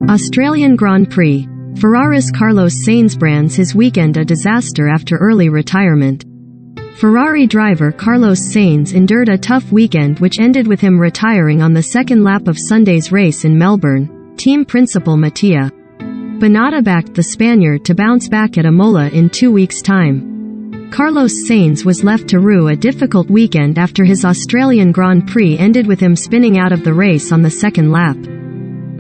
Australian Grand Prix. Ferrari's Carlos Sainz brands his weekend a disaster after early retirement. Ferrari driver Carlos Sainz endured a tough weekend which ended with him retiring on the second lap of Sunday's race in Melbourne. Team principal Mattia Binotto backed the Spaniard to bounce back at Imola in 2 weeks' time. Carlos Sainz was left to rue a difficult weekend after his Australian Grand Prix ended with him spinning out of the race on the second lap.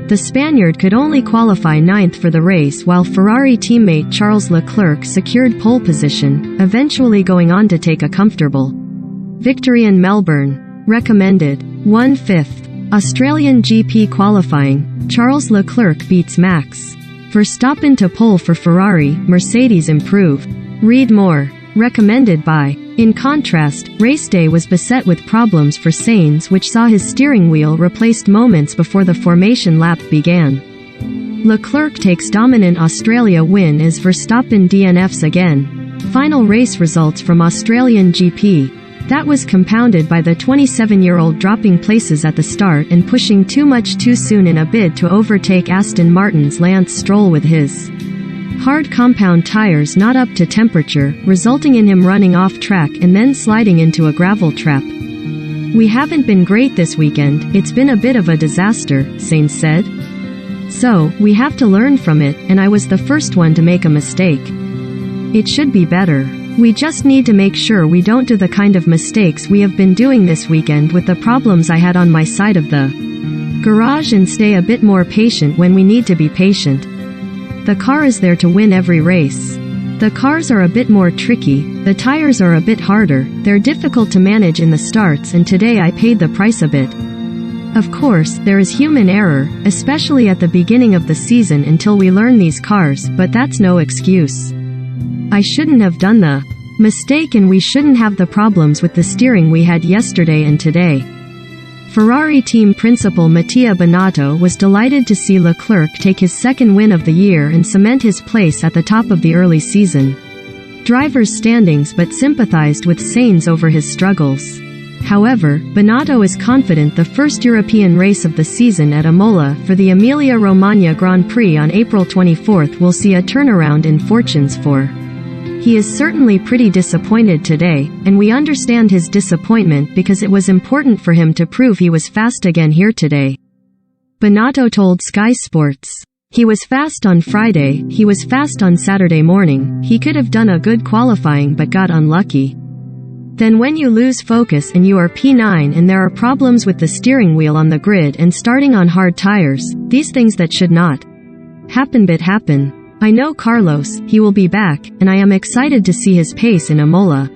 The Spaniard could only qualify 9th for the race while Ferrari teammate Charles Leclerc secured pole position, eventually going on to take a comfortable victory in Melbourne. Recommended 1/5. Australian GP qualifying, Charles Leclerc beats Max Verstappen to pole for Ferrari, Mercedes improve. Read more. Recommended by. In contrast, race day was beset with problems for Sainz which saw his steering wheel replaced moments before the formation lap began. Leclerc takes dominant Australia win as Verstappen DNFs again. Final race results from Australian GP. That was compounded by the 27-year-old dropping places at the start and pushing too much too soon in a bid to overtake Aston Martin's Lance Stroll with his hard compound tires not up to temperature, resulting in him running off track and then sliding into a gravel trap. "We haven't been great this weekend, it's been a bit of a disaster," Sainz said. "So, we have to learn from it, and I was the first one to make a mistake. It should be better. We just need to make sure we don't do the kind of mistakes we have been doing this weekend with the problems I had on my side of the garage and stay a bit more patient when we need to be patient. The car is there to win every race. The cars are a bit more tricky, the tires are a bit harder, they're difficult to manage in the starts and today I paid the price a bit. Of course, there is human error, especially at the beginning of the season until we learn these cars, but that's no excuse. I shouldn't have done the mistake and we shouldn't have the problems with the steering we had yesterday and today." Ferrari team principal Mattia Binotto was delighted to see Leclerc take his second win of the year and cement his place at the top of the early season drivers' standings but sympathized with Sainz over his struggles. However, Binotto is confident the first European race of the season at Imola for the Emilia-Romagna Grand Prix on April 24 will see a turnaround in fortunes for. He is certainly pretty disappointed today, and we understand his disappointment because it was important for him to prove he was fast again here today. Binotto told Sky Sports. "He was fast on Friday, he was fast on Saturday morning, he could have done a good qualifying but got unlucky. Then when you lose focus and you are P9 and there are problems with the steering wheel on the grid and starting on hard tires, these things that should not happen but happen. I know Carlos, he will be back, and I am excited to see his pace in Imola."